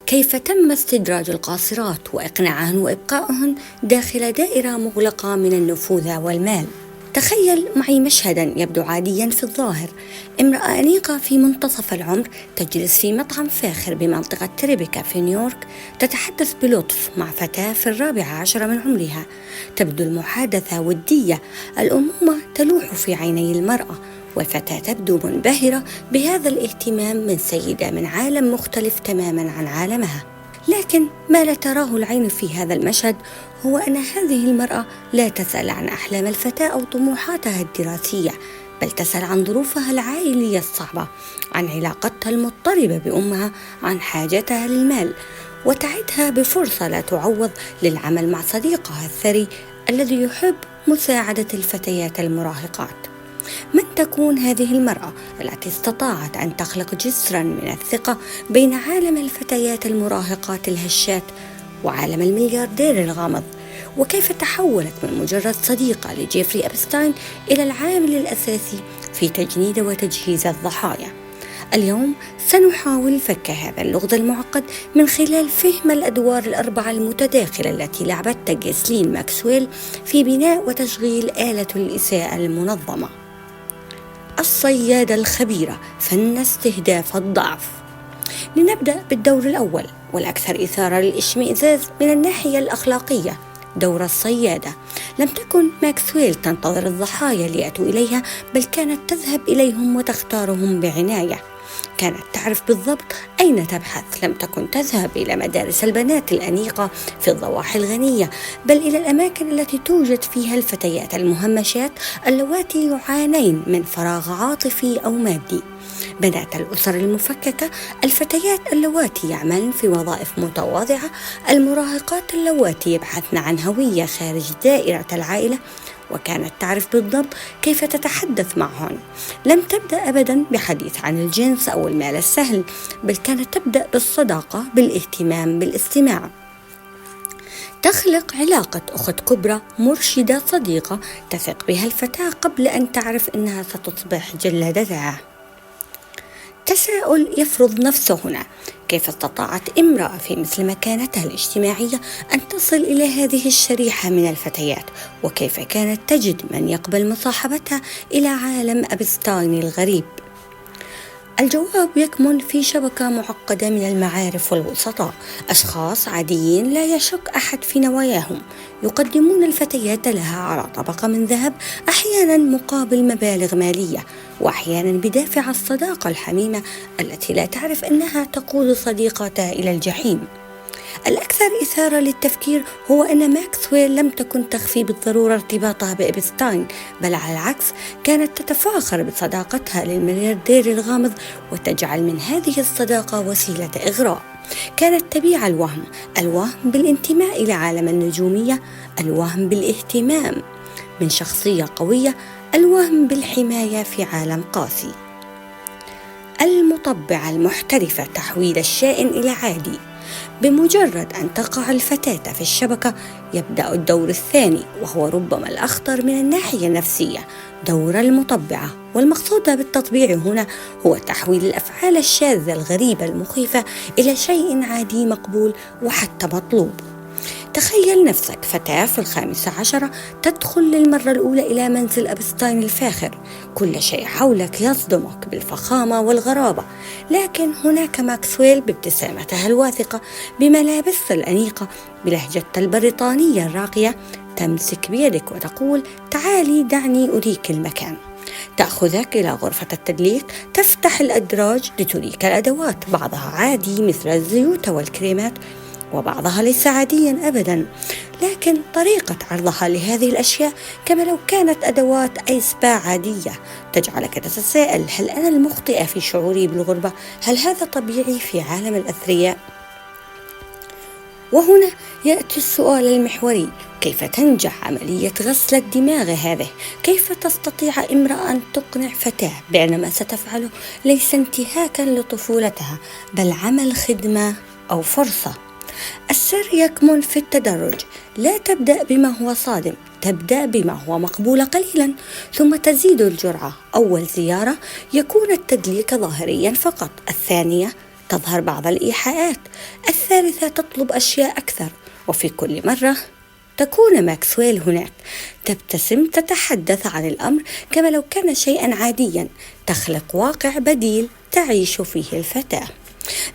كيف تم استدراج القاصرات وإقناعهن وإبقائهن داخل دائرة مغلقة من النفوذ والمال. تخيل معي مشهدا يبدو عاديا في الظاهر: امرأة أنيقة في منتصف العمر تجلس في مطعم فاخر بمنطقة تريبيكا في نيويورك، تتحدث بلطف مع فتاة في 14 من عمرها. تبدو المحادثة ودية، الأمومة تلوح في عيني المرأة، والفتاة تبدو منبهرة بهذا الاهتمام من سيدة من عالم مختلف تماما عن عالمها. لكن ما لا تراه العين في هذا المشهد هو أن هذه المرأة لا تسأل عن أحلام الفتاة أو طموحاتها الدراسية، بل تسأل عن ظروفها العائلية الصعبة، عن علاقتها المضطربة بأمها، عن حاجتها للمال، وتعدها بفرصة لا تعوض للعمل مع صديقها الثري الذي يحب مساعدة الفتيات المراهقات. من تكون هذه المرأة التي استطاعت أن تخلق جسرا من الثقة بين عالم الفتيات المراهقات الهشات وعالم الملياردير الغامض؟ وكيف تحولت من مجرد صديقة لجيفري أبستاين إلى العامل الأساسي في تجنيد وتجهيز الضحايا؟ اليوم سنحاول فك هذا اللغز المعقد من خلال فهم الأدوار الأربعة المتداخلة التي لعبتها غيسلين ماكسويل في بناء وتشغيل آلة الإساءة المنظمة. الصيادة الخبيرة، فن استهداف الضعف. لنبدأ بالدور الأول والأكثر إثارة للإشمئزاز من الناحية الأخلاقية، دور الصيادة. لم تكن ماكسويل تنتظر الضحايا ليأتوا إليها، بل كانت تذهب إليهم وتختارهم بعناية. كانت تعرف بالضبط أين تبحث. لم تكن تذهب إلى مدارس البنات الأنيقة في الضواحي الغنية، بل إلى الأماكن التي توجد فيها الفتيات المهمشات اللواتي يعانين من فراغ عاطفي أو مادي، بنات الأسر المفككة، الفتيات اللواتي يعملن في وظائف متواضعة، المراهقات اللواتي يبحثن عن هوية خارج دائرة العائلة. وكانت تعرف بالضبط كيف تتحدث معهن. لم تبدأ أبدا بحديث عن الجنس أو المال السهل، بل كانت تبدأ بالصداقة، بالاهتمام، بالاستماع. تخلق علاقة أخت كبرى، مرشدة، صديقة تثق بها الفتاة قبل أن تعرف أنها ستصبح جلادتها. تساؤل يفرض نفسه هنا: كيف استطاعت امرأة في مثل مكانتها الاجتماعية أن تصل إلى هذه الشريحة من الفتيات؟ وكيف كانت تجد من يقبل مصاحبتها إلى عالم أبستاين الغريب؟ الجواب يكمن في شبكة معقدة من المعارف والوسطاء، أشخاص عاديين لا يشك أحد في نواياهم، يقدمون الفتيات لها على طبقة من ذهب، أحيانا مقابل مبالغ مالية، وأحيانا بدافع الصداقة الحميمة التي لا تعرف أنها تقود صديقتها إلى الجحيم. الأكثر إثارة للتفكير هو أن ماكسويل لم تكن تخفي بالضرورة ارتباطها بإبستاين، بل على العكس كانت تتفاخر بصداقتها للملياردير الغامض، وتجعل من هذه الصداقة وسيلة إغراء. كانت تبيع الوهم بالانتماء إلى عالم النجومية، الوهم بالاهتمام من شخصية قوية، الوهم بالحماية في عالم قاسي. المطبعة المحترفة، تحويل الشائن إلى عادي. بمجرد أن تقع الفتاة في الشبكة يبدأ الدور الثاني، وهو ربما الأخطر من الناحية النفسية، دور المطبعة. والمقصود بالتطبيع هنا هو تحويل الأفعال الشاذة الغريبة المخيفة إلى شيء عادي مقبول وحتى مطلوب. تخيل نفسك فتاة في 15 تدخل للمرة الأولى إلى منزل أبستاين الفاخر. كل شيء حولك يصدمك بالفخامة والغرابة، لكن هناك ماكسويل بابتسامتها الواثقة، بملابسها الأنيقة، بلهجتها البريطانية الراقية، تمسك بيدك وتقول: تعالي دعني أريك المكان. تأخذك إلى غرفة التدليك، تفتح الأدراج لتريك الأدوات، بعضها عادي مثل الزيوت والكريمات، وبعضها ليس عاديا أبدا، لكن طريقة عرضها لهذه الأشياء كما لو كانت أدوات أي سبا عادية تجعلك تتساءل: هل أنا المخطئة في شعوري بالغربة؟ هل هذا طبيعي في عالم الأثرياء؟ وهنا يأتي السؤال المحوري: كيف تنجح عملية غسل الدماغ هذه؟ كيف تستطيع امرأة أن تقنع فتاة بأن ما ستفعله ليس انتهاكا لطفولتها، بل عمل خدمة أو فرصة؟ السر يكمن في التدرج. لا تبدأ بما هو صادم، تبدأ بما هو مقبول قليلا، ثم تزيد الجرعة. أول زيارة يكون التدليك ظاهريا فقط، الثانية تظهر بعض الإيحاءات، الثالثة تطلب أشياء أكثر، وفي كل مرة تكون ماكسويل هناك، تبتسم، تتحدث عن الأمر كما لو كان شيئا عاديا، تخلق واقع بديل تعيش فيه الفتاة.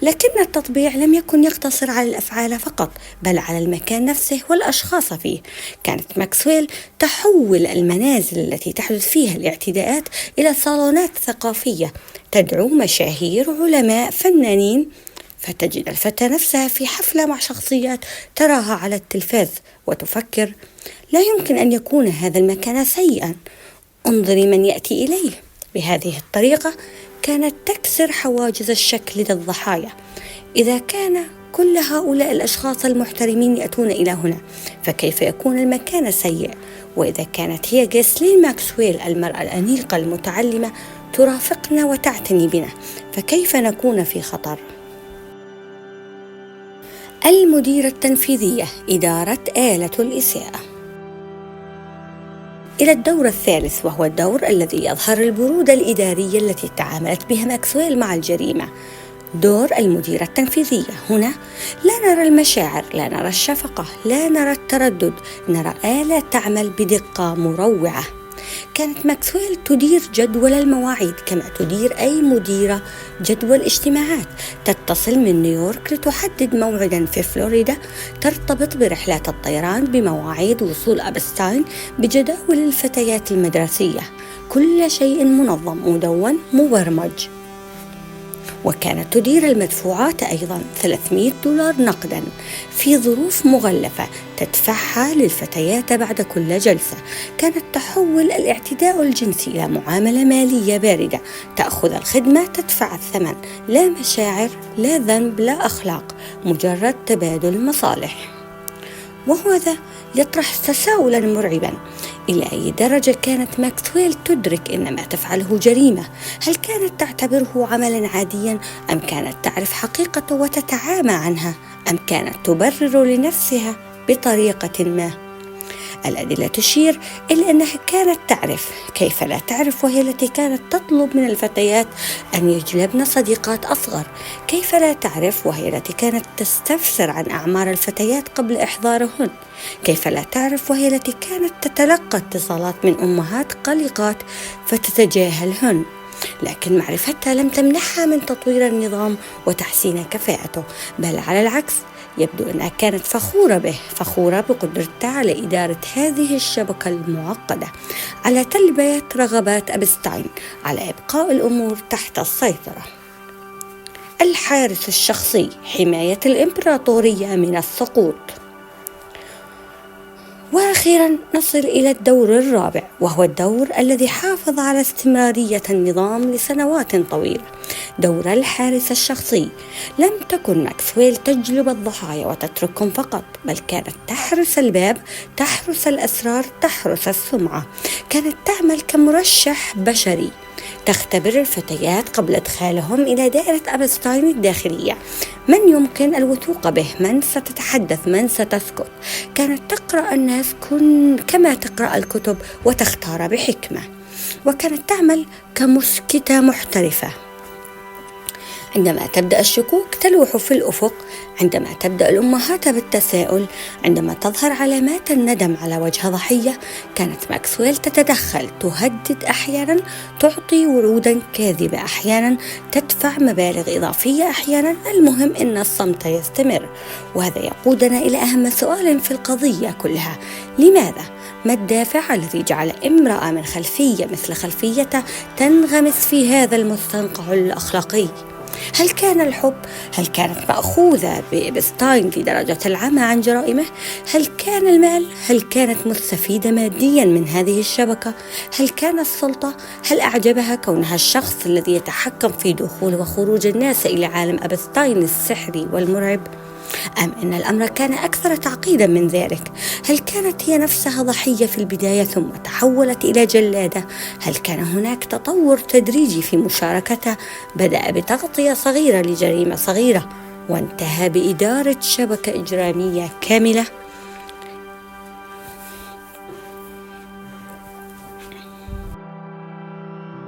لكن التطبيع لم يكن يقتصر على الأفعال فقط، بل على المكان نفسه والأشخاص فيه. كانت ماكسويل تحول المنازل التي تحدث فيها الاعتداءات إلى صالونات ثقافية تدعو مشاهير، علماء، فنانين، فتجد الفتاة نفسها في حفلة مع شخصيات تراها على التلفاز وتفكر: لا يمكن أن يكون هذا المكان سيئا، انظري من يأتي إليه. بهذه الطريقة كانت تكسر حواجز الشك لدى الضحايا. إذا كان كل هؤلاء الأشخاص المحترمين يأتون إلى هنا، فكيف يكون المكان سيء؟ وإذا كانت هي غيسلين ماكسويل المرأة الأنيقة المتعلمة ترافقنا وتعتني بنا، فكيف نكون في خطر؟ المديرة التنفيذية، إدارة آلة الإساءة. إلى الدور الثالث، وهو الدور الذي يظهر البرودة الإدارية التي تعاملت بها ماكسويل مع الجريمة. دور المديرة التنفيذية. هنا لا نرى المشاعر، لا نرى الشفقة، لا نرى التردد، نرى آلة تعمل بدقة مروعة. كانت ماكسويل تدير جدول المواعيد كما تدير أي مديرة جدول اجتماعات. تتصل من نيويورك لتحدد موعدا في فلوريدا، ترتبط برحلات الطيران بمواعيد وصول أبستاين، بجداول الفتيات المدرسية. كل شيء منظم، مدون، مبرمج. وكانت تدير المدفوعات أيضا، $300 نقدا في ظروف مغلفة تدفعها للفتيات بعد كل جلسة. كانت تحول الاعتداء الجنسي إلى معاملة مالية باردة، تأخذ الخدمة، تدفع الثمن، لا مشاعر، لا ذنب، لا أخلاق، مجرد تبادل مصالح. وهذا يطرح تساؤلا مرعبا: إلى أي درجة كانت ماكسويل تدرك أن ما تفعله جريمة؟ هل كانت تعتبره عملا عاديا، أم كانت تعرف حقيقته وتتعامى عنها، أم كانت تبرر لنفسها بطريقة ما؟ الأدلة تشير إلى أنها كانت تعرف. كيف لا تعرف وهي التي كانت تطلب من الفتيات أن يجلبن صديقات أصغر؟ كيف لا تعرف وهي التي كانت تستفسر عن أعمار الفتيات قبل إحضارهن؟ كيف لا تعرف وهي التي كانت تتلقى اتصالات من أمهات قلقات فتتجاهلهن؟ لكن معرفتها لم تمنحها من تطوير النظام وتحسين كفاءته، بل على العكس، يبدو أنها كانت فخورة به، فخورة بقدرتها على إدارة هذه الشبكة المعقدة، على تلبية رغبات أبستاين، على إبقاء الأمور تحت السيطرة. الحارس الشخصي، حماية الإمبراطورية من السقوط. وأخيرا نصل إلى الدور الرابع، وهو الدور الذي حافظ على استمرارية النظام لسنوات طويلة، دور الحارس الشخصي. لم تكن ماكسويل تجلب الضحايا وتتركهم فقط، بل كانت تحرس الباب، تحرس الأسرار، تحرس السمعة. كانت تعمل كمرشح بشري، تختبر الفتيات قبل إدخالهم إلى دائرة أبستاين الداخلية. من يمكن الوثوق به؟ من ستتحدث؟ من ستسكت؟ كانت تقرأ الناس كما تقرأ الكتب، وتختار بحكمة. وكانت تعمل كمسكتة محترفة. عندما تبدأ الشكوك تلوح في الأفق، عندما تبدأ الأمهات بالتساؤل، عندما تظهر علامات الندم على وجه ضحية، كانت ماكسويل تتدخل، تهدد أحيانا، تعطي وعودا كاذبة أحيانا، تدفع مبالغ إضافية أحيانا. المهم أن الصمت يستمر. وهذا يقودنا إلى أهم سؤال في القضية كلها: لماذا؟ ما الدافع الذي جعل امرأة من خلفية مثل خلفيتها تنغمس في هذا المستنقع الأخلاقي؟ هل كان الحب؟ هل كانت مأخوذة بإبستاين في درجة العمى عن جرائمه؟ هل كان المال؟ هل كانت مستفيدة ماديا من هذه الشبكة؟ هل كان السلطة؟ هل أعجبها كونها الشخص الذي يتحكم في دخول وخروج الناس إلى عالم أبستاين السحري والمرعب؟ أم أن الأمر كان أكثر تعقيدا من ذلك؟ هل كانت هي نفسها ضحية في البداية ثم تحولت إلى جلادة؟ هل كان هناك تطور تدريجي في مشاركتها، بدأ بتغطية صغيرة لجريمة صغيرة وانتهى بإدارة شبكة إجرامية كاملة؟